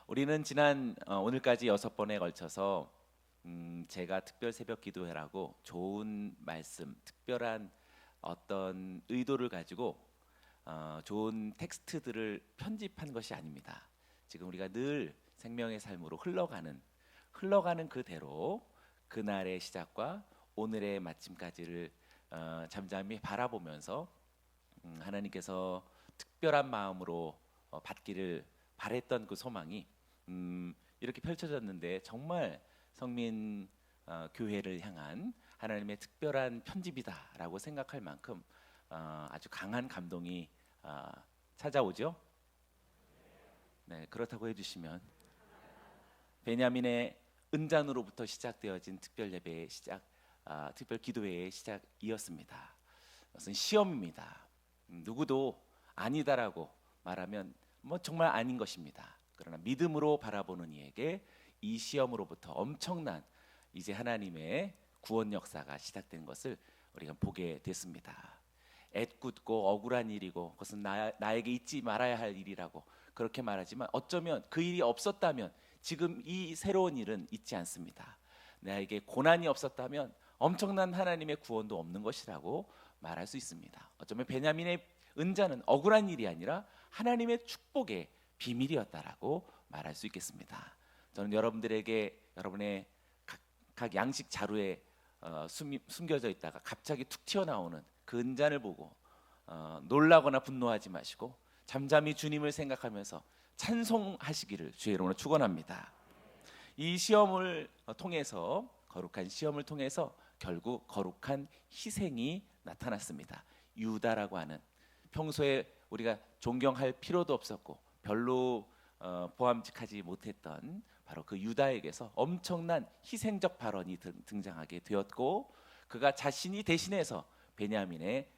우리는 지난 오늘까지 6번에 걸쳐서 제가 특별 새벽 기도회라고 좋은 말씀, 특별한 어떤 의도를 가지고 좋은 텍스트들을 편집한 것이 아닙니다. 지금 우리가 늘 생명의 삶으로 흘러가는 그대로 그날의 시작과 오늘의 마침까지를 잠잠히 바라보면서 하나님께서 특별한 마음으로 받기를 바랬던 그 소망이 이렇게 펼쳐졌는데 정말 성민 교회를 향한 하나님의 특별한 편집이다라고 생각할 만큼 아주 강한 감동이 찾아오죠. 네, 그렇다고 해주시면 베냐민의 은잔으로부터 시작되어진 특별 예배의 시작, 특별 기도회의 시작이었습니다. 그것은 시험입니다. 누구도 아니다라고 말하면 정말 아닌 것입니다. 그러나 믿음으로 바라보는 이에게 이 시험으로부터 엄청난 이제 하나님의 구원 역사가 시작된 것을 우리가 보게 됐습니다. 애꿎고 억울한 일이고 그것은 나에게 잊지 말아야 할 일이라고 그렇게 말하지만 어쩌면 그 일이 없었다면 지금 이 새로운 일은 있지 않습니다. 나에게 고난이 없었다면 엄청난 하나님의 구원도 없는 것이라고 말할 수 있습니다. 어쩌면 베냐민의 은자는 억울한 일이 아니라 하나님의 축복의 비밀이었다라고 말할 수 있겠습니다. 저는 여러분들에게 여러분의 각 양식 자루에 숨겨져 있다가 갑자기 툭 튀어나오는 그 은잔을 보고 놀라거나 분노하지 마시고 잠잠히 주님을 생각하면서 찬송하시기를 주의 이름으로 축원합니다. 이 시험을 통해서 거룩한 시험을 통해서 결국 거룩한 희생이 나타났습니다. 유다라고 하는 평소에 우리가 존경할 필요도 없었고 별로 보암직하지 못했던 바로 그 유다에게서 엄청난 희생적 발언이 등장하게 되었고 그가 자신이 대신해서 베냐민의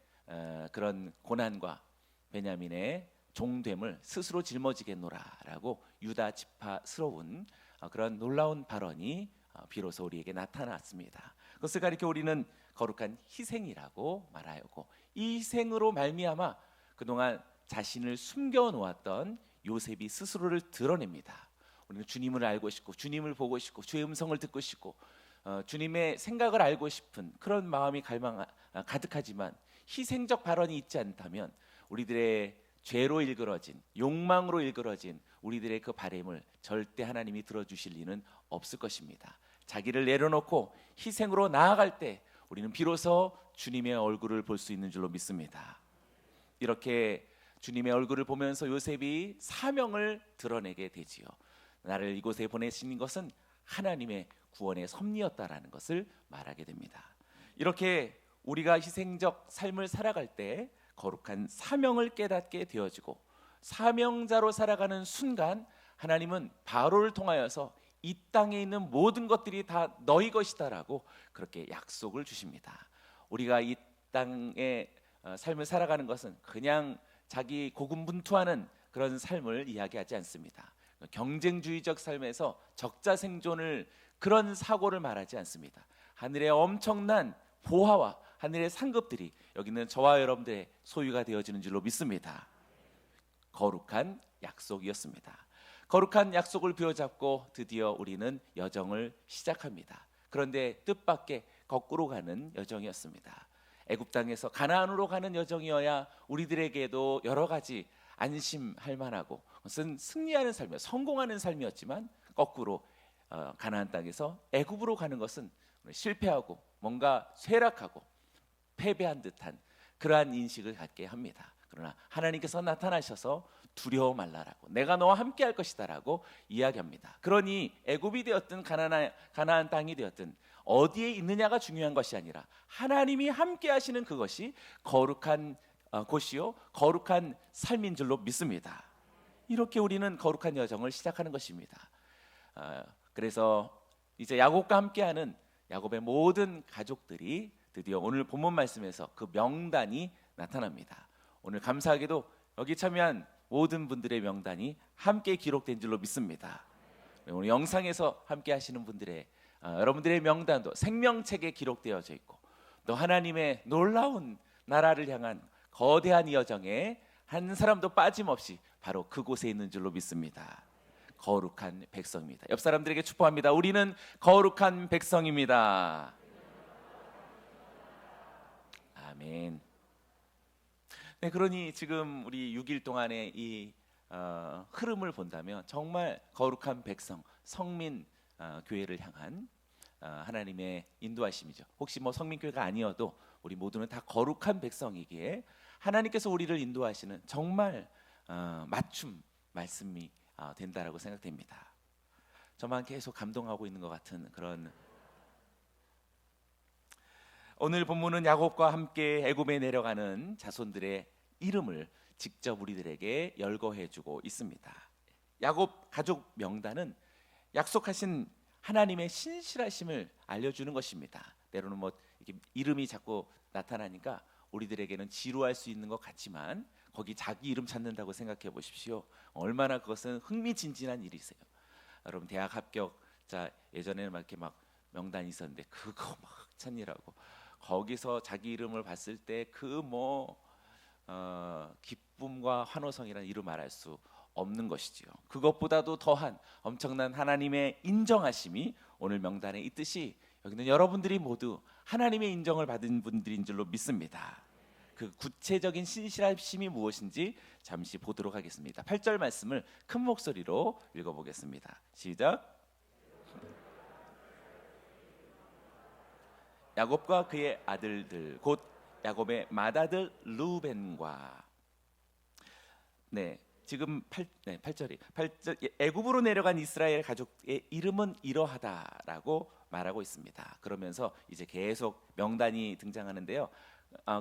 그런 고난과 베냐민의 종됨을 스스로 짊어지겠노라라고 유다 지파스러운 그런 놀라운 발언이 비로소 우리에게 나타났습니다. 그것을 가리켜 우리는 거룩한 희생이라고 말하였고 이 희생으로 말미암아 그동안 자신을 숨겨놓았던 요셉이 스스로를 드러냅니다. 우리는 주님을 알고 싶고 주님을 보고 싶고 주의 음성을 듣고 싶고 주님의 생각을 알고 싶은 그런 마음이 가득하지만 희생적 발언이 있지 않다면 우리들의 죄로 일그러진 욕망으로 일그러진 우리들의 그 바램을 절대 하나님이 들어주실 리는 없을 것입니다. 자기를 내려놓고 희생으로 나아갈 때 우리는 비로소 주님의 얼굴을 볼 수 있는 줄로 믿습니다. 이렇게 주님의 얼굴을 보면서 요셉이 사명을 드러내게 되지요. 나를 이곳에 보내신 것은 하나님의 구원의 섭리였다라는 것을 말하게 됩니다. 이렇게 우리가 희생적 삶을 살아갈 때 거룩한 사명을 깨닫게 되어지고 사명자로 살아가는 순간 하나님은 바로를 통하여서 이 땅에 있는 모든 것들이 다 너희 것이다라고 그렇게 약속을 주십니다. 우리가 이 땅의 삶을 살아가는 것은 그냥 자기 고군분투하는 그런 삶을 이야기하지 않습니다. 경쟁주의적 삶에서 적자생존을 그런 사고를 말하지 않습니다. 하늘의 엄청난 보화와 하늘의 상급들이 여기는 저와 여러분들의 소유가 되어지는 줄로 믿습니다. 거룩한 약속이었습니다. 거룩한 약속을 부여잡고 드디어 우리는 여정을 시작합니다. 그런데 뜻밖의 거꾸로 가는 여정이었습니다. 애굽 땅에서 가나안으로 가는 여정이어야 우리들에게도 여러 가지 안심할 만하고 그것은 승리하는 삶이었 성공하는 삶이었지만 거꾸로 가나안 땅에서 애굽으로 가는 것은 실패하고 뭔가 쇠락하고 패배한 듯한 그러한 인식을 갖게 합니다. 그러나 하나님께서 나타나셔서 두려워 말라라고 내가 너와 함께 할 것이다라고 이야기합니다. 그러니 애굽이 되었든 가나안 땅이 되었든 어디에 있느냐가 중요한 것이 아니라 하나님이 함께 하시는 그것이 거룩한 곳이요 거룩한 삶인 줄로 믿습니다. 이렇게 우리는 거룩한 여정을 시작하는 것입니다. 그래서 이제 야곱과 함께하는 야곱의 모든 가족들이 드디어 오늘 본문 말씀에서 그 명단이 나타납니다. 오늘 감사하게도 여기 참여한 모든 분들의 명단이 함께 기록된 줄로 믿습니다. 오늘 영상에서 함께 하시는 분들의 여러분들의 명단도 생명책에 기록되어져 있고 또 하나님의 놀라운 나라를 향한 거대한 이 여정에 한 사람도 빠짐없이 바로 그곳에 있는 줄로 믿습니다. 거룩한 백성입니다. 옆 사람들에게 축복합니다. 우리는 거룩한 백성입니다. 아멘. 네, 그러니 지금 우리 6일 동안의 이 흐름을 본다면 정말 거룩한 백성, 성민 교회를 향한 하나님의 인도하심이죠. 혹시 뭐 성민교회가 아니어도 우리 모두는 다 거룩한 백성이기에 하나님께서 우리를 인도하시는 정말 맞춤 말씀이 된다라고 생각됩니다. 저만 계속 감동하고 있는 것 같은 그런. 오늘 본문은 야곱과 함께 애굽에 내려가는 자손들의 이름을 직접 우리들에게 열거해주고 있습니다. 야곱 가족 명단은 약속하신 하나님의 신실하심을 알려주는 것입니다. 때로는 뭐 이렇게 이름이 자꾸 나타나니까 우리들에게는 지루할 수 있는 것 같지만 거기 자기 이름 찾는다고 생각해 보십시오. 얼마나 그것은 흥미진진한 일이세요. 여러분 대학 합격자 예전에는 막 이렇게 막 명단이 있었는데 그거 막 찾느라고 거기서 자기 이름을 봤을 때 그 뭐 기쁨과 환호성이라는 이루 말할 수 없는 것이지요. 그것보다도 더한 엄청난 하나님의 인정하심이 오늘 명단에 있듯이 여기는 여러분들이 모두 하나님의 인정을 받은 분들인 줄로 믿습니다. 그 구체적인 신실하심이 무엇인지 잠시 보도록 하겠습니다. 8절 말씀을 큰 목소리로 읽어보겠습니다. 시작. 야곱과 그의 아들들 곧 야곱의 맏아들 루벤과 지금 8절이 애굽으로 내려간 이스라엘 가족의 이름은 이러하다라고 말하고 있습니다. 그러면서 이제 계속 명단이 등장하는데요.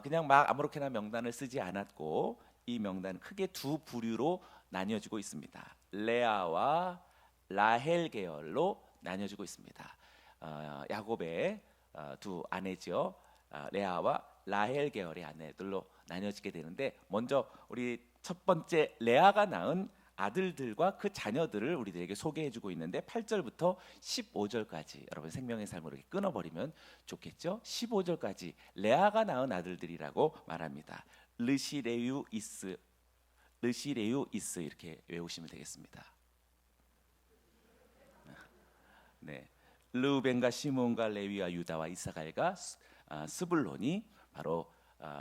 그냥 막 아무렇게나 명단을 쓰지 않았고 이 명단은 크게 두 부류로 나뉘어지고 있습니다. 레아와 라헬 계열로 나뉘어지고 있습니다. 야곱의 두 아내죠. 레아와 라헬 계열의 아내들로 나뉘어지게 되는데 먼저 우리 첫 번째 레아가 낳은 아들들과 그 자녀들을 우리들에게 소개해주고 있는데 8절부터 15절까지 여러분 생명의 삶으로 이렇게 끊어버리면 좋겠죠. 15절까지 레아가 낳은 아들들이라고 말합니다. 르시레유 이스 이렇게 외우시면 되겠습니다. 네, 르우벤과 시몬과 레위와 유다와 이사갈과 스불론이 바로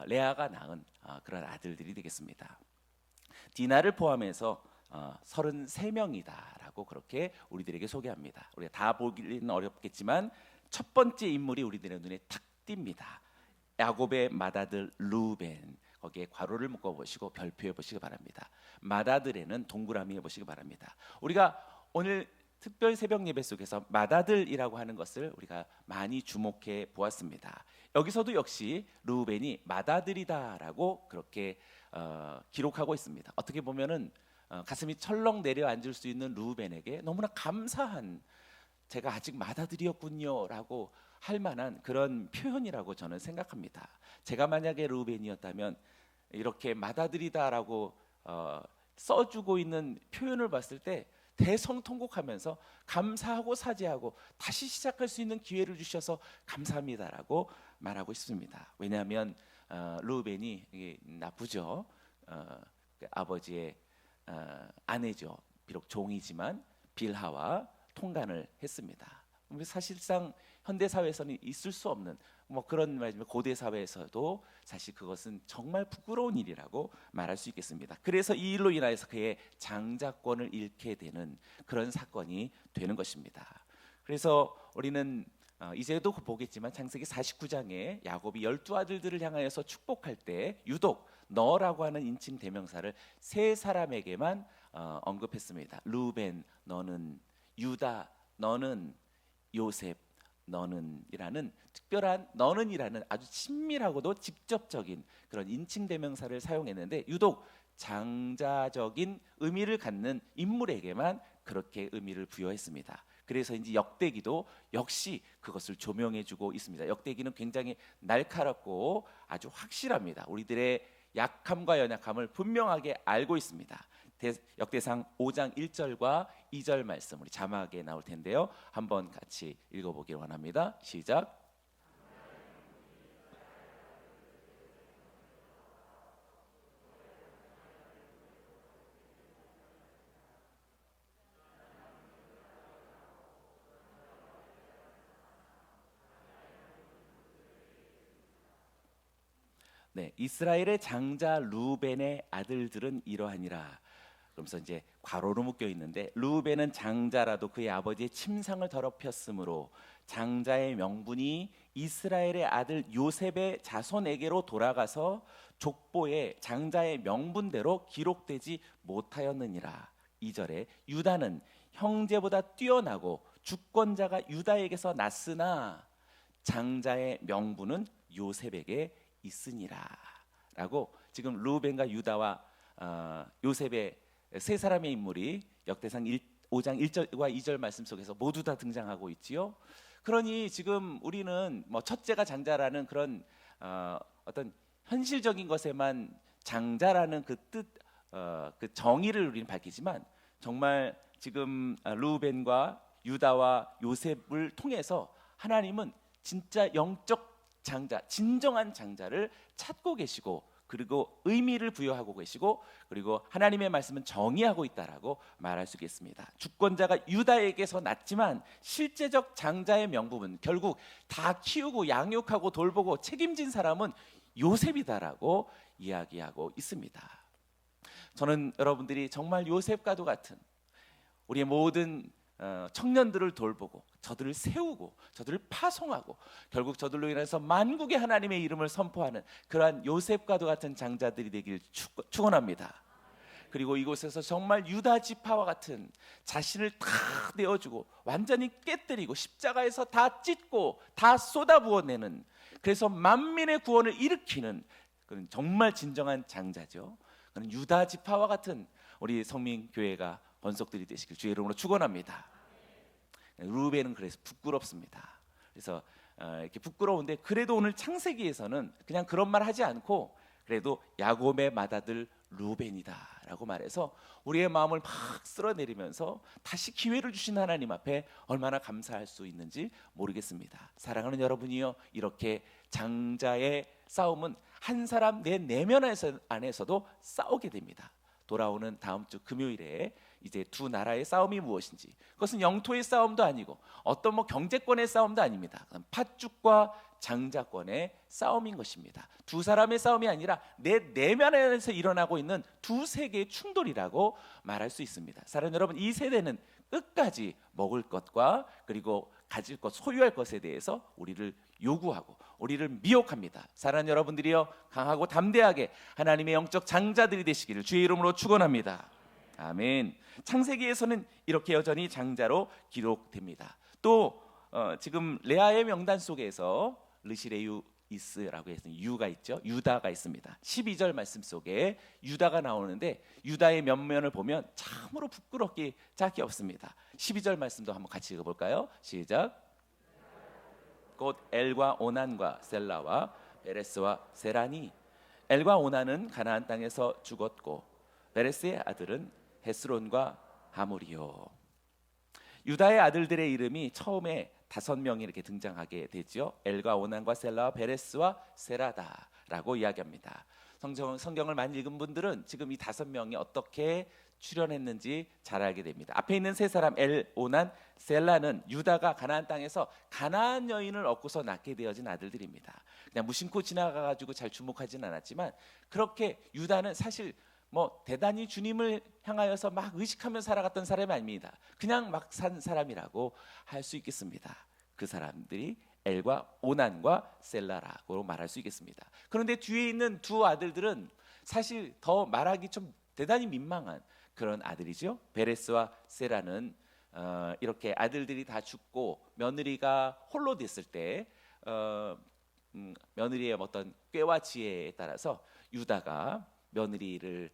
레아가 낳은 그런 아들들이 되겠습니다. 디나를 포함해서 33명이다라고 그렇게 우리들에게 소개합니다. 우리가 다 보기는 어렵겠지만 첫 번째 인물이 우리들의 눈에 탁 띕니다. 야곱의 맏아들 루벤. 거기에 괄호를 묶어 보시고 별표해 보시기 바랍니다. 맏아들에는 동그라미 해 보시기 바랍니다. 우리가 오늘 특별 새벽 예배 속에서 맏아들이라고 하는 것을 우리가 많이 주목해 보았습니다. 여기서도 역시 루벤이 맏아들이다라고 그렇게 기록하고 있습니다. 어떻게 보면은 가슴이 철렁 내려앉을 수 있는 루벤에게 너무나 감사한 제가 아직 맏아들이었군요라고 할 만한 그런 표현이라고 저는 생각합니다. 제가 만약에 루벤이었다면 이렇게 맏아들이다라고 써주고 있는 표현을 봤을 때 대성통곡하면서 감사하고 사죄하고 다시 시작할 수 있는 기회를 주셔서 감사합니다라고 말하고 싶습니다. 왜냐하면 루벤이 나쁘죠. 아버지의 아내죠. 비록 종이지만 빌하와 통간을 했습니다. 사실상 현대 사회에서는 있을 수 없는 뭐 그런 말이지만 고대 사회에서도 사실 그것은 정말 부끄러운 일이라고 말할 수 있겠습니다. 그래서 이 일로 인하여서 그의 장자권을 잃게 되는 그런 사건이 되는 것입니다. 그래서 우리는 이제도 보겠지만 창세기 49장에 야곱이 12아들들을 향하여서 축복할 때 유독 너라고 하는 인칭 대명사를 세 사람에게만 언급했습니다. 루벤 너는, 유다 너는, 요셉 너는 이라는 특별한 너는이라는 아주 친밀하고도 직접적인 그런 인칭 대명사를 사용했는데 유독 장자적인 의미를 갖는 인물에게만 그렇게 의미를 부여했습니다. 그래서인지 역대기도 역시 그것을 조명해주고 있습니다. 역대기는 굉장히 날카롭고 아주 확실합니다. 우리들의 약함과 연약함을 분명하게 알고 있습니다. 역대상 5장 1절과 2절 말씀 우리 자막에 나올 텐데요. 한번 같이 읽어보기를 원합니다. 시작. 네, 이스라엘의 장자 루벤의 아들들은 이러하니라. 그러면서 이제 괄호로 묶여 있는데, 루벤은 장자라도 그의 아버지의 침상을 더럽혔으므로 장자의 명분이 이스라엘의 아들 요셉의 자손에게로 돌아가서 족보에 장자의 명분대로 기록되지 못하였느니라. 2절에 유다는 형제보다 뛰어나고 주권자가 유다에게서 났으나 장자의 명분은 요셉에게 있으니라. 라고 지금 루벤과 유다와 요셉의 세 사람의 인물이 역대상 5장 1절과 2절 말씀 속에서 모두 다 등장하고 있지요. 그러니 지금 우리는 뭐 첫째가 장자라는 그런 어떤 현실적인 것에만 장자라는 그 뜻, 그 정의를 우리는 밝히지만, 정말 지금 루벤과 유다와 요셉을 통해서 하나님은 진짜 영적 장자, 진정한 장자를 찾고 계시고, 그리고 의미를 부여하고 계시고, 그리고 하나님의 말씀은 정의하고 있다라고 말할 수 있겠습니다. 주권자가 유다에게서 났지만 실제적 장자의 명분은 결국 다 키우고 양육하고 돌보고 책임진 사람은 요셉이다라고 이야기하고 있습니다. 저는 여러분들이 정말 요셉과도 같은 우리의 모든 청년들을 돌보고 저들을 세우고 저들을 파송하고 결국 저들로 인해서 만국의 하나님의 이름을 선포하는 그러한 요셉과도 같은 장자들이 되길 축원합니다. 그리고 이곳에서 정말 유다 지파와 같은 자신을 다 내어주고 완전히 깨뜨리고 십자가에서 다 찢고 다 쏟아부어내는, 그래서 만민의 구원을 일으키는 그런 정말 진정한 장자죠. 그런 유다 지파와 같은 우리 성민교회가 번속들이 되시길 주의 이름으로 축원합니다. 루벤은 그래서 부끄럽습니다. 그래서 이렇게 부끄러운데, 그래도 오늘 창세기에서는 그냥 그런 말 하지 않고 그래도 야곱의 맏아들 루벤이다라고 말해서 우리의 마음을 막 쓸어내리면서 다시 기회를 주신 하나님 앞에 얼마나 감사할 수 있는지 모르겠습니다. 사랑하는 여러분이요, 이렇게 장자의 싸움은 한 사람 내 내면 안에서도 싸우게 됩니다. 돌아오는 다음 주 금요일에 이제 두 나라의 싸움이 무엇인지, 그것은 영토의 싸움도 아니고 어떤 뭐 경제권의 싸움도 아닙니다. 팥죽과 장자권의 싸움인 것입니다. 두 사람의 싸움이 아니라 내 내면에서 일어나고 있는 두 세계의 충돌이라고 말할 수 있습니다. 사랑하는 여러분, 이 세대는 끝까지 먹을 것과 그리고 가질 것, 소유할 것에 대해서 우리를 요구하고 우리를 미혹합니다. 사랑하는 여러분들이여, 강하고 담대하게 하나님의 영적 장자들이 되시기를 주의 이름으로 축원합니다. 아멘. 창세기에서는 이렇게 여전히 장자로 기록됩니다. 또 지금 레아의 명단 속에서 르시레유이스라고 해서 유가 있죠. 유다가 있습니다. 12절 말씀 속에 유다가 나오는데, 유다의 면면을 보면 참으로 부끄럽기 짝이 없습니다. 12절 말씀도 한번 같이 읽어볼까요? 시작. 곧 엘과 오난과 셀라와 베레스와 세라니. 엘과 오난은 가나안 땅에서 죽었고 베레스의 아들은 헤스론과 하물이요. 유다의 아들들의 이름이 처음에 5명이 이렇게 등장하게 되죠. 엘과 오난과 셀라와 베레스와 세라다라고 이야기합니다. 성경을 많이 읽은 분들은 지금 이 5명이 어떻게 출현했는지 잘 알게 됩니다. 앞에 있는 세 사람 엘, 오난, 셀라는 유다가 가나안 땅에서 가나안 여인을 얻고서 낳게 되어진 아들들입니다. 그냥 무심코 지나가가지고 잘 주목하지는 않았지만, 그렇게 유다는 사실 뭐 대단히 주님을 향하여서 막 의식하며 살아갔던 사람이 아닙니다. 그냥 막 산 사람이라고 할 수 있겠습니다. 그 사람들이 엘과 오난과 셀라라고 말할 수 있겠습니다. 그런데 뒤에 있는 두 아들들은 사실 더 말하기 좀 대단히 민망한 그런 아들이죠. 베레스와 세라는 이렇게 아들들이 다 죽고 며느리가 홀로 됐을 때 며느리의 어떤 꾀와 지혜에 따라서 유다가 며느리를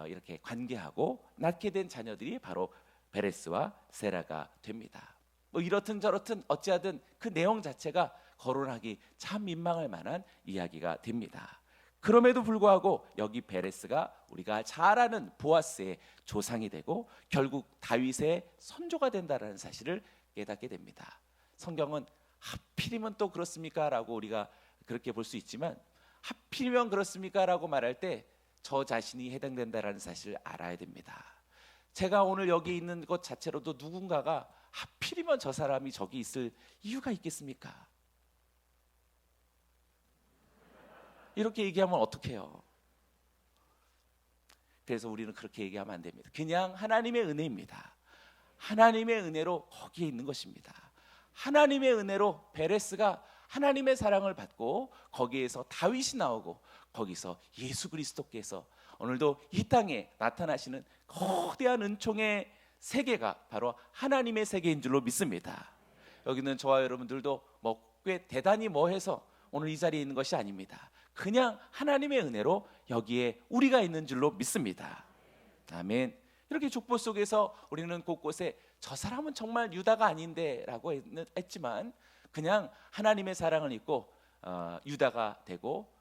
이렇게 관계하고 낳게 된 자녀들이 바로 베레스와 세라가 됩니다. 뭐 이렇든 저렇든 어찌하든 그 내용 자체가 거론하기 참 민망할 만한 이야기가 됩니다. 그럼에도 불구하고 여기 베레스가 우리가 잘 아는 보아스의 조상이 되고 결국 다윗의 선조가 된다라는 사실을 깨닫게 됩니다. 성경은 하필이면 또 그렇습니까? 라고 우리가 그렇게 볼 수 있지만, 하필이면 그렇습니까? 라고 말할 때 저 자신이 해당된다라는 사실을 알아야 됩니다. 제가 오늘 여기 있는 것 자체로도 누군가가 하필이면 저 사람이 저기 있을 이유가 있겠습니까? 이렇게 얘기하면 어떡해요? 그래서 우리는 그렇게 얘기하면 안 됩니다. 그냥 하나님의 은혜입니다. 하나님의 은혜로 거기에 있는 것입니다. 하나님의 은혜로 베레스가 하나님의 사랑을 받고 거기에서 다윗이 나오고 거기서 예수 그리스도께서 오늘도 이 땅에 나타나시는 거대한 은총의 세계가 바로 하나님의 세계인 줄로 믿습니다. 여기는 저와 여러분들도 꽤 대단히 해서 오늘 이 자리에 있는 것이 아닙니다. 그냥 하나님의 은혜로 여기에 우리가 있는 줄로 믿습니다. 아멘. 이렇게 족보 속에서 우리는 곳곳에 저 사람은 정말 유다가 아닌데 라고 했지만 그냥 하나님의 사랑을 입고 유다가 되고,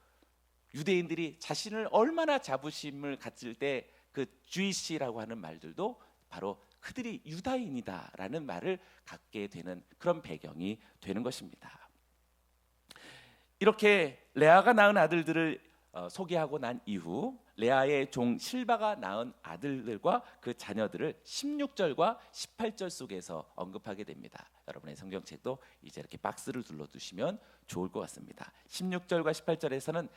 유대인들이 자신을 얼마나 자부심을 가질 때 그 주이시라고 하는 말들도 바로 그들이 유다인이다라는 말을 갖게 되는 그런 배경이 되는 것입니다. 이렇게 레아가 낳은 아들들을 소개하고 난 이후 레아의 종 실바가 낳은 아들들과 그 자녀들을 16절과 18절 속에서 언급하게 됩니다. 여러분의 성경책도 이제 이렇게 박스를 둘러두시면 좋을 것 같습니다. 16절과 18절에서는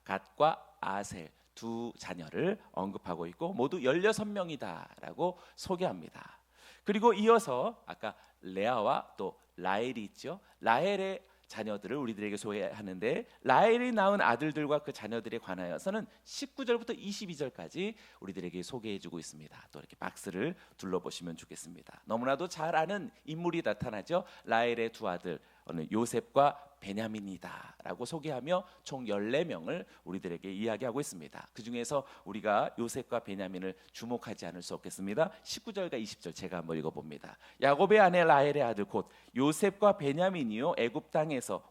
갓과 아셀 두 자녀를 언급하고 있고 모두 16명이다라고 소개합니다. 그리고 이어서 아까 레아와 또 라헬이 있죠. 라헬의 자녀들을 우리들에게 소개하는데 라헬이 낳은 아들들과 그 자녀들에 관하여서는 19절부터 22절까지 우리들에게 소개해주고 있습니다. 또 이렇게 박스를 둘러보시면 좋겠습니다. 너무나도 잘 아는 인물이 나타나죠. 라헬의 두 아들 요셉과 베냐민이다 라고 소개하며 총 14명을 우리들에게 이야기하고 있습니다. 그 중에서 우리가 요셉과 베냐민을 주목하지 않을 수 없겠습니다. 19절과 20절 제가 한번 읽어봅니다. 야곱의 아내 라헬의 아들 곧 요셉과 베냐민이요 애굽 땅에서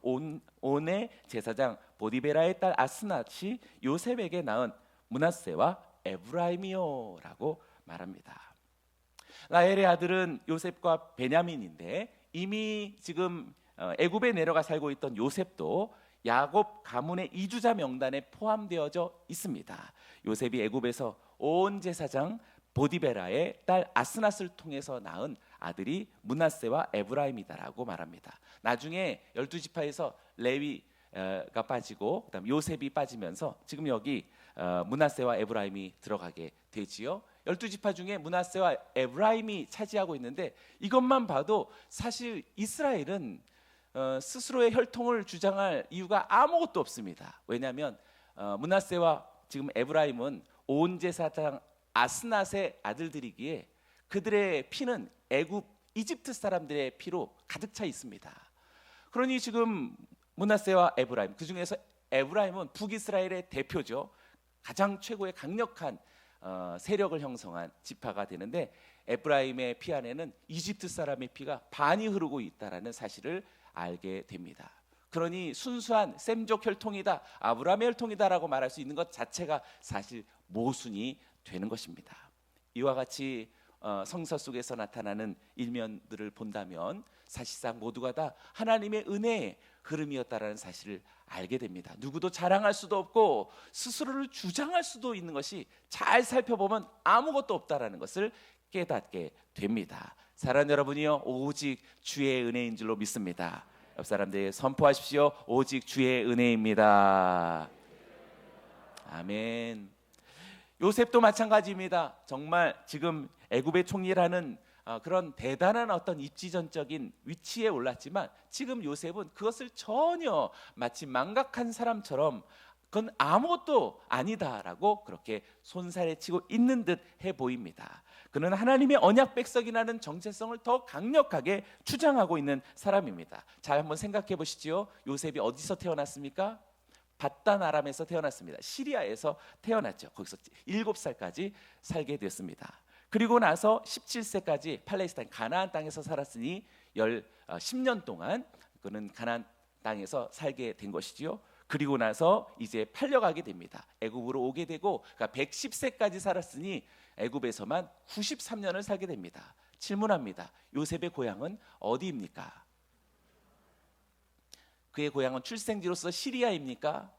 온의 제사장 보디베라의 딸 아스낫이 요셉에게 낳은 므낫세와 에브라임이요 라고 말합니다. 라헬의 아들은 요셉과 베냐민인데 이미 지금 애굽에 내려가 살고 있던 요셉도 야곱 가문의 이주자 명단에 포함되어져 있습니다. 요셉이 애굽에서 온 제사장 보디베라의 딸 아스낫을 통해서 낳은 아들이 므낫세와 에브라임이다라고 말합니다. 나중에 12지파에서 레위가 빠지고 그다음 요셉이 빠지면서 지금 여기 므낫세와 에브라임이 들어가게 되지요. 12지파 중에 므낫세와 에브라임이 차지하고 있는데 이것만 봐도 사실 이스라엘은 스스로의 혈통을 주장할 이유가 아무것도 없습니다. 왜냐하면 므낫세와 지금 에브라임은 온 제사장 아스낫의 아들들이기에 그들의 피는 애굽 이집트 사람들의 피로 가득 차 있습니다. 그러니 지금 므낫세와 에브라임, 그 중에서 에브라임은 북이스라엘의 대표죠. 가장 최고의 강력한 세력을 형성한 지파가 되는데 에브라임의 피 안에는 이집트 사람의 피가 반이 흐르고 있다라는 사실을 알게 됩니다. 그러니 순수한 셈족 혈통이다, 아브라함의 혈통이다라고 말할 수 있는 것 자체가 사실 모순이 되는 것입니다. 이와 같이 성서 속에서 나타나는 일면들을 본다면 사실상 모두가 다 하나님의 은혜의 흐름이었다라는 사실을 알게 됩니다. 누구도 자랑할 수도 없고 스스로를 주장할 수도 있는 것이 잘 살펴보면 아무것도 없다라는 것을 깨닫게 됩니다. 사랑하는 여러분이요, 오직 주의 은혜인 줄로 믿습니다. 옆 사람들에게 선포하십시오. 오직 주의 은혜입니다. 아멘. 요셉도 마찬가지입니다. 정말 지금 애굽의 총리라는 그런 대단한 어떤 입지전적인 위치에 올랐지만 지금 요셉은 그것을 전혀 마치 망각한 사람처럼 그건 아무것도 아니다라고 그렇게 손살에 치고 있는 듯 해 보입니다. 그는 하나님의 언약 백성이라는 정체성을 더 강력하게 주장하고 있는 사람입니다. 잘 한번 생각해 보시죠. 요셉이 어디서 태어났습니까? 바단 아람에서 태어났습니다. 시리아에서 태어났죠. 거기서 7살까지 살게 됐습니다. 그리고 나서 17세까지 팔레스타인 가나안 땅에서 살았으니 10년 동안 그는 가나안 땅에서 살게 된 것이지요. 그리고 나서 이제 팔려가게 됩니다. 애굽으로 오게 되고 그러니까 110세까지 살았으니 애굽에서만 93년을 살게 됩니다. 질문합니다. 요셉의 고향은 어디입니까? 그의 고향은 출생지로서 시리아입니까?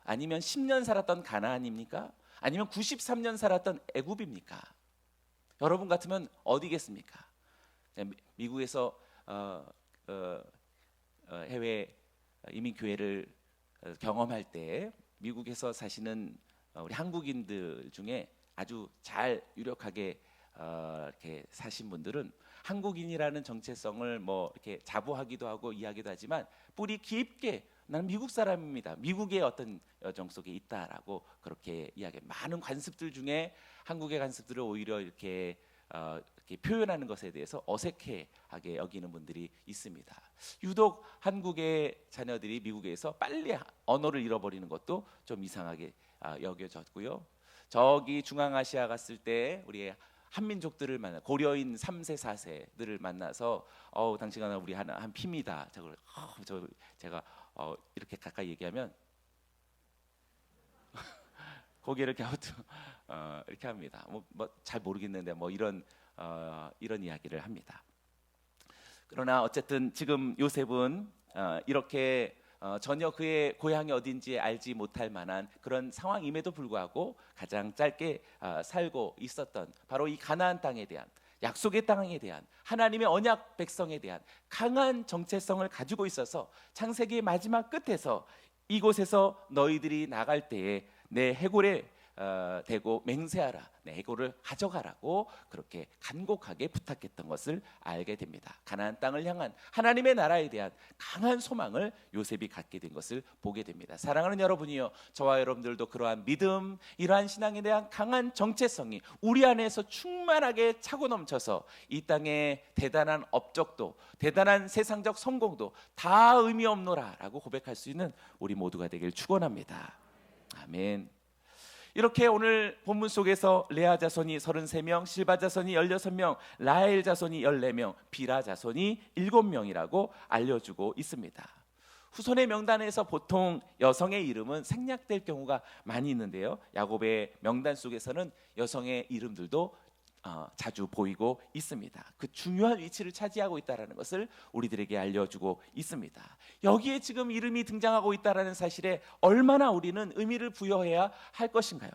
아니면 10년 살았던 가나안입니까? 아니면 93년 살았던 애굽입니까? 여러분 같으면 어디겠습니까? 미국에서 해외 이민교회를 경험할 때 미국에서 사시는 우리 한국인들 중에 아주 잘 유력하게 이렇게 사신 분들은 한국인이라는 정체성을 뭐 이렇게 자부하기도 하고 이야기도 하지만 뿌리 깊게 나는 미국 사람입니다. 미국의 어떤 여정 속에 있다라고 그렇게 이야기. 많은 관습들 중에 한국의 관습들을 오히려 이렇게 표현하는 것에 대해서 어색해하게 여기는 분들이 있습니다. 유독 한국의 자녀들이 미국에서 빨리 언어를 잃어버리는 것도 좀 이상하게 여겨졌고요. 저기 중앙아시아 갔을 때 우리 한민족들을 만나 고려인 3세 4세들을 만나서 당신아 우리 한 피입니다. 제가 이렇게 가까이 얘기하면 고개를 갸우뚱 이렇게 합니다. 뭐 잘 모르겠는데 뭐 이런 이야기를 합니다. 그러나 어쨌든 지금 요셉은 이렇게 전혀 그의 고향이 어딘지 알지 못할 만한 그런 상황임에도 불구하고 가장 짧게 살고 있었던 바로 이 가나안 땅에 대한 약속의 땅에 대한 하나님의 언약 백성에 대한 강한 정체성을 가지고 있어서 창세기의 마지막 끝에서 이곳에서 너희들이 나갈 때에 내 해골에 대고 맹세하라, 내 해골을 가져가라고 그렇게 간곡하게 부탁했던 것을 알게 됩니다. 가나안 땅을 향한 하나님의 나라에 대한 강한 소망을 요셉이 갖게 된 것을 보게 됩니다. 사랑하는 여러분이요, 저와 여러분들도 그러한 믿음, 이러한 신앙에 대한 강한 정체성이 우리 안에서 충만하게 차고 넘쳐서 이 땅의 대단한 업적도, 대단한 세상적 성공도 다 의미 없노라라고 고백할 수 있는 우리 모두가 되길 축원합니다. 아멘. 이렇게 오늘 본문 속에서 레아 자손이 33명, 실바 자손이 16명, 라헬 자손이 14명, 빌하 자손이 7명이라고 알려주고 있습니다. 후손의 명단에서 보통 여성의 이름은 생략될 경우가 많이 있는데요, 야곱의 명단 속에서는 여성의 이름들도 자주 보이고 있습니다. 그 중요한 위치를 차지하고 있다는 것을 우리들에게 알려주고 있습니다. 여기에 지금 이름이 등장하고 있다는 사실에 얼마나 우리는 의미를 부여해야 할 것인가요?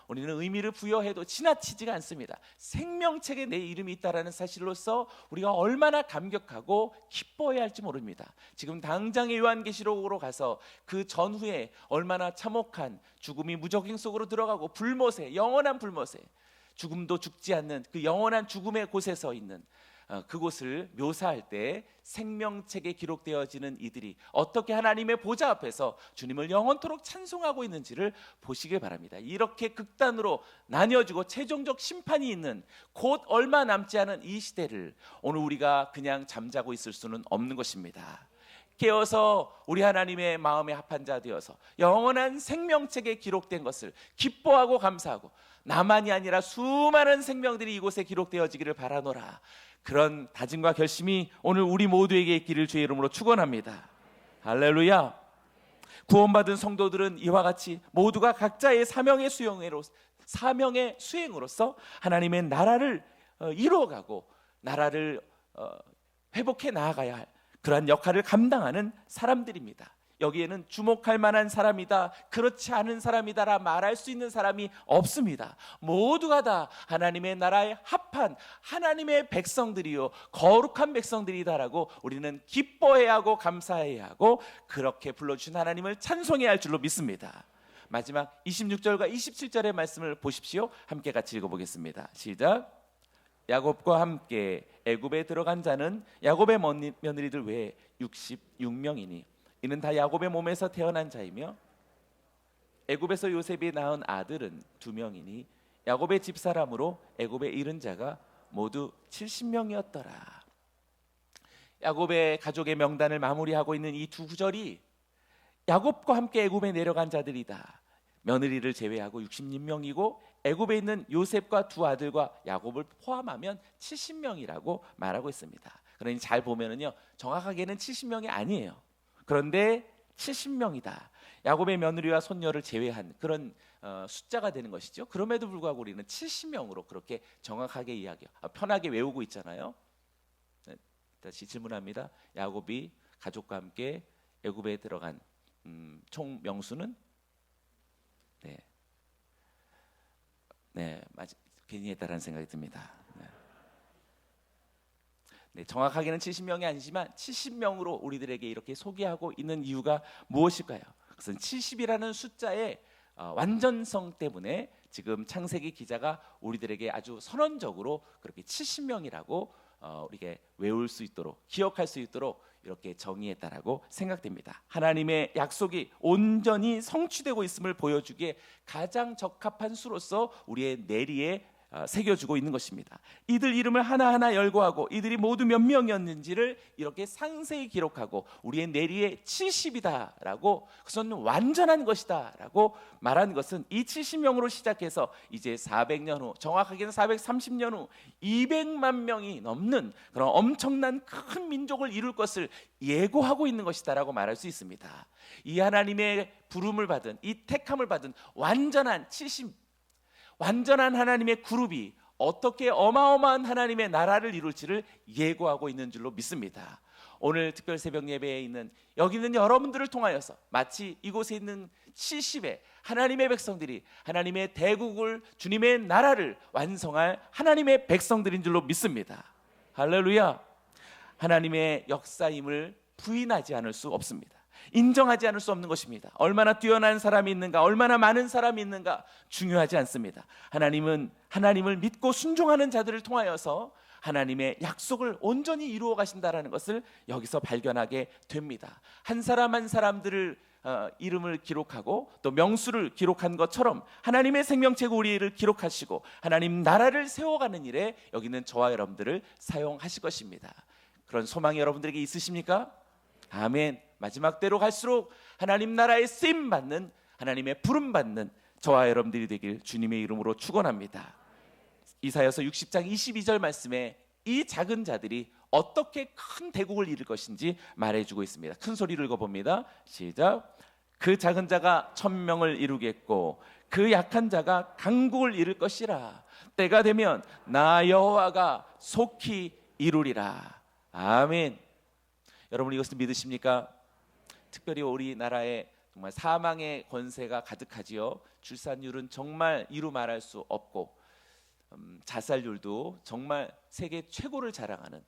우리는 의미를 부여해도 지나치지가 않습니다. 생명책에 내 이름이 있다는 사실로서 우리가 얼마나 감격하고 기뻐해야 할지 모릅니다. 지금 당장의 요한계시록으로 가서 그 전후에 얼마나 참혹한 죽음이 무적행 속으로 들어가고 불못에, 영원한 불못에, 죽음도 죽지 않는 그 영원한 죽음의 곳에 서 있는 그곳을 묘사할 때 생명책에 기록되어지는 이들이 어떻게 하나님의 보좌 앞에서 주님을 영원토록 찬송하고 있는지를 보시길 바랍니다. 이렇게 극단으로 나뉘어지고 최종적 심판이 있는 곧 얼마 남지 않은 이 시대를 오늘 우리가 그냥 잠자고 있을 수는 없는 것입니다. 깨어서 우리 하나님의 마음에 합한 자 되어서 영원한 생명책에 기록된 것을 기뻐하고 감사하고 나만이 아니라 수많은 생명들이 이곳에 기록되어지기를 바라노라. 그런 다짐과 결심이 오늘 우리 모두에게 있기를 주의 이름으로 축원합니다. 할렐루야. 구원받은 성도들은 이와 같이 모두가 각자의 사명의 수행으로서 하나님의 나라를 이루어가고 나라를 회복해 나아가야 할 그러한 역할을 감당하는 사람들입니다. 여기에는 주목할 만한 사람이다, 그렇지 않은 사람이다라 말할 수 있는 사람이 없습니다. 모두가 다 하나님의 나라에 합한 하나님의 백성들이요 거룩한 백성들이다라고 우리는 기뻐해야 하고 감사해야 하고 그렇게 불러주신 하나님을 찬송해야 할 줄로 믿습니다. 마지막 26절과 27절의 말씀을 보십시오. 함께 같이 읽어보겠습니다. 시작. 야곱과 함께 애굽에 들어간 자는 야곱의 며느리들 외에 66명이니 이는 다 야곱의 몸에서 태어난 자이며 애굽에서 요셉이 낳은 아들은 2명이니 야곱의 집사람으로 애굽에 이른 자가 모두 70명이었더라. 야곱의 가족의 명단을 마무리하고 있는 이 두 구절이 야곱과 함께 애굽에 내려간 자들이다. 며느리를 제외하고 66명이고 애굽에 있는 요셉과 두 아들과 야곱을 포함하면 70명이라고 말하고 있습니다. 그러니 잘 보면은요, 정확하게는 70명이 아니에요. 그런데 70명이다. 야곱의 며느리와 손녀를 제외한 그런 숫자가 되는 것이죠. 그럼에도 불구하고 우리는 70명으로 그렇게 정확하게 편하게 외우고 있잖아요. 네, 다시 질문합니다. 야곱이 가족과 함께 애굽에 들어간 총 명수는 괜히 했다라는 생각이 듭니다. 정확하게는 70명이 아니지만 70명으로 우리들에게 이렇게 소개하고 있는 이유가 무엇일까요? 그것은 70이라는 숫자의 완전성 때문에 지금 창세기 기자가 우리들에게 아주 선언적으로 그렇게 70명이라고 우리에게 외울 수 있도록, 기억할 수 있도록 이렇게 정의했다라고 생각됩니다. 하나님의 약속이 온전히 성취되고 있음을 보여주기에 가장 적합한 수로서 우리의 내리에 새겨주고 있는 것입니다. 이들 이름을 하나하나 열거하고 이들이 모두 몇 명이었는지를 이렇게 상세히 기록하고 우리의 내리에 70이다라고, 그것은 완전한 것이다라고 말한 것은 이 70명으로 시작해서 이제 400년 후, 정확하게는 430년 후 200만 명이 넘는 그런 엄청난 큰 민족을 이룰 것을 예고하고 있는 것이다라고 말할 수 있습니다. 이 하나님의 부름을 받은, 이 택함을 받은 완전한 하나님의 그룹이 어떻게 어마어마한 하나님의 나라를 이룰지를 예고하고 있는 줄로 믿습니다. 오늘 특별 새벽 예배에 있는 여기 있는 여러분들을 통하여서 마치 이곳에 있는 70의 하나님의 백성들이 하나님의 대국을, 주님의 나라를 완성할 하나님의 백성들인 줄로 믿습니다. 할렐루야. 하나님의 역사임을 부인하지 않을 수 없습니다. 인정하지 않을 수 없는 것입니다. 얼마나 뛰어난 사람이 있는가, 얼마나 많은 사람이 있는가 중요하지 않습니다. 하나님은 하나님을 믿고 순종하는 자들을 통하여서 하나님의 약속을 온전히 이루어 가신다라는 것을 여기서 발견하게 됩니다. 한 사람 한 사람들을 이름을 기록하고 또 명수를 기록한 것처럼 하나님의 생명책 우리를 기록하시고 하나님 나라를 세워가는 일에 여기는 저와 여러분들을 사용하실 것입니다. 그런 소망이 여러분들에게 있으십니까? 아멘. 마지막 때로 갈수록 하나님 나라의 쓰임 받는, 하나님의 부름 받는 저와 여러분들이 되길 주님의 이름으로 축원합니다. 이사야서 60장 22절 말씀에 이 작은 자들이 어떻게 큰 대국을 이룰 것인지 말해주고 있습니다. 큰 소리로 읽어봅니다. 시작. 그 작은 자가 1000명을 이루겠고 그 약한 자가 강국을 이룰 것이라. 때가 되면 나 여호와가 속히 이루리라. 아멘. 여러분 이것을 믿으십니까? 특별히 우리나라에 정말 사망의 권세가 가득하지요. 출산율은 정말 이루 말할 수 없고 자살률도 정말 세계 최고를 자랑하는,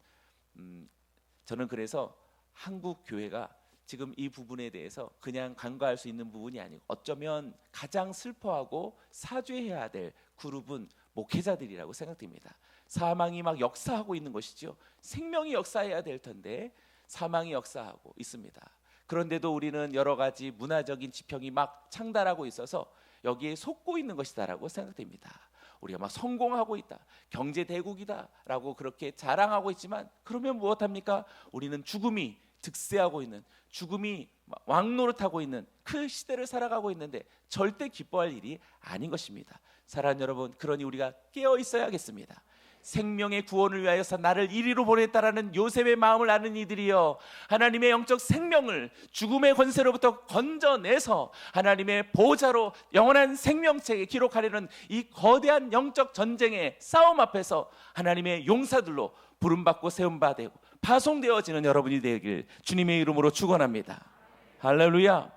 저는 그래서 한국 교회가 지금 이 부분에 대해서 그냥 간과할 수 있는 부분이 아니고 어쩌면 가장 슬퍼하고 사죄해야 될 그룹은 목회자들이라고 생각됩니다. 사망이 막 역사하고 있는 것이죠. 생명이 역사해야 될 텐데 사망이 역사하고 있습니다. 그런데도 우리는 여러 가지 문화적인 지평이 막 창달하고 있어서 여기에 속고 있는 것이다라고 생각됩니다. 우리가 막 성공하고 있다, 경제 대국이다라고 그렇게 자랑하고 있지만 그러면 무엇합니까? 우리는 죽음이 득세하고 있는, 죽음이 왕노릇하고 있는 그 시대를 살아가고 있는데 절대 기뻐할 일이 아닌 것입니다. 사랑하는 여러분, 그러니 우리가 깨어 있어야겠습니다. 생명의 구원을 위하여서 나를 이리로 보냈다라는 요셉의 마음을 아는 이들이여, 하나님의 영적 생명을 죽음의 권세로부터 건져내서 하나님의 보좌로 영원한 생명책에 기록하려는 이 거대한 영적 전쟁의 싸움 앞에서 하나님의 용사들로 부름받고 세움받아 되고 파송되어지는 여러분이 되길 주님의 이름으로 축원합니다. 할렐루야.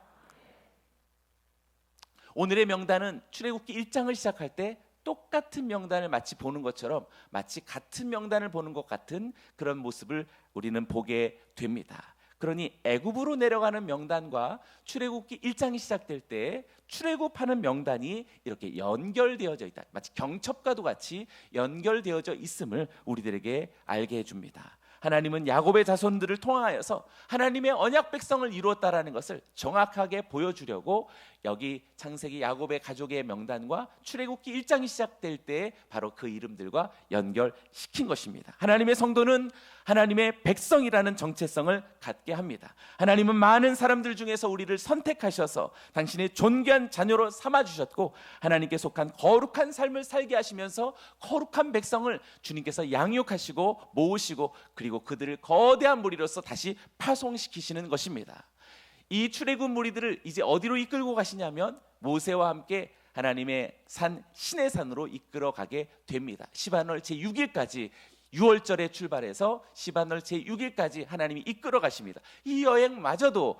오늘의 명단은 출애굽기 1장을 시작할 때 똑같은 명단을 마치 보는 것처럼, 마치 같은 명단을 보는 것 같은 그런 모습을 우리는 보게 됩니다. 그러니 애굽으로 내려가는 명단과 출애굽기 1장이 시작될 때 출애굽하는 명단이 이렇게 연결되어져 있다, 마치 경첩과도 같이 연결되어져 있음을 우리들에게 알게 해줍니다. 하나님은 야곱의 자손들을 통하여서 하나님의 언약 백성을 이루었다라는 것을 정확하게 보여주려고 여기 창세기 야곱의 가족의 명단과 출애굽기 1장이 시작될 때 바로 그 이름들과 연결시킨 것입니다. 하나님의 성도는 하나님의 백성이라는 정체성을 갖게 합니다. 하나님은 많은 사람들 중에서 우리를 선택하셔서 당신의 존귀한 자녀로 삼아주셨고 하나님께 속한 거룩한 삶을 살게 하시면서 거룩한 백성을 주님께서 양육하시고 모으시고 그리고 그들을 거대한 무리로서 다시 파송시키시는 것입니다. 이 출애굽 무리들을 이제 어디로 이끌고 가시냐면 모세와 함께 하나님의 산 시내산으로 이끌어 가게 됩니다. 시반월 제6일까지 6월절에 출발해서 시반월 제6일까지 하나님이 이끌어 가십니다. 이 여행마저도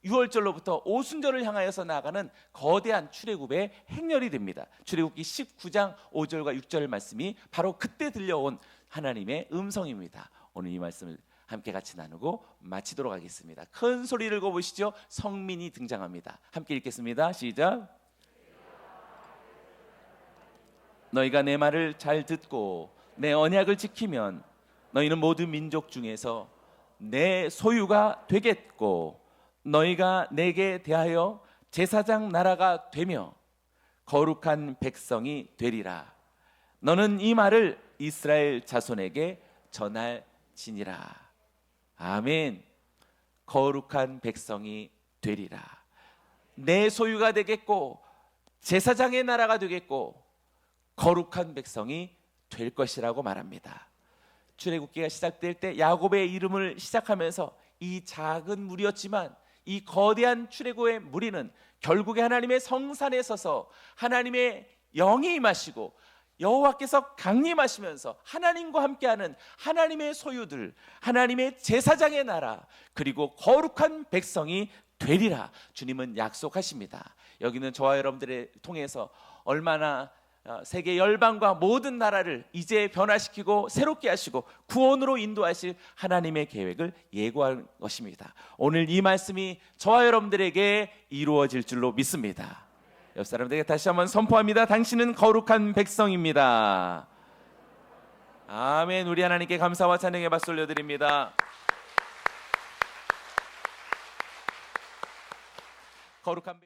6월절로부터 오순절을 향하여서 나아가는 거대한 출애굽의 행렬이 됩니다. 출애굽기 19장 5절과 6절 말씀이 바로 그때 들려온 하나님의 음성입니다. 오늘 이 말씀을 함께 같이 나누고 마치도록 하겠습니다. 큰 소리를 읽어보시죠. 성민이 등장합니다. 함께 읽겠습니다. 시작. 너희가 내 말을 잘 듣고 내 언약을 지키면 너희는 모든 민족 중에서 내 소유가 되겠고 너희가 내게 대하여 제사장 나라가 되며 거룩한 백성이 되리라. 너는 이 말을 이스라엘 자손에게 전할지니라. 아멘. 거룩한 백성이 되리라. 내 소유가 되겠고 제사장의 나라가 되겠고 거룩한 백성이 될 것이라고 말합니다. 출애굽기가 시작될 때 야곱의 이름을 시작하면서 이 작은 무리였지만 이 거대한 출애굽의 무리는 결국에 하나님의 성산에 서서 하나님의 영이 임하시고 여호와께서 강림하시면서 하나님과 함께하는 하나님의 소유들, 하나님의 제사장의 나라, 그리고 거룩한 백성이 되리라 주님은 약속하십니다. 여기는 저와 여러분들을 통해서 얼마나 세계 열방과 모든 나라를 이제 변화시키고 새롭게 하시고 구원으로 인도하실 하나님의 계획을 예고한 것입니다. 오늘 이 말씀이 저와 여러분들에게 이루어질 줄로 믿습니다. 옆 사람들에게 다시 한번 선포합니다. 당신은 거룩한 백성입니다. 아멘. 우리 하나님께 감사와 찬양의 박수 올려드립니다. 거룩한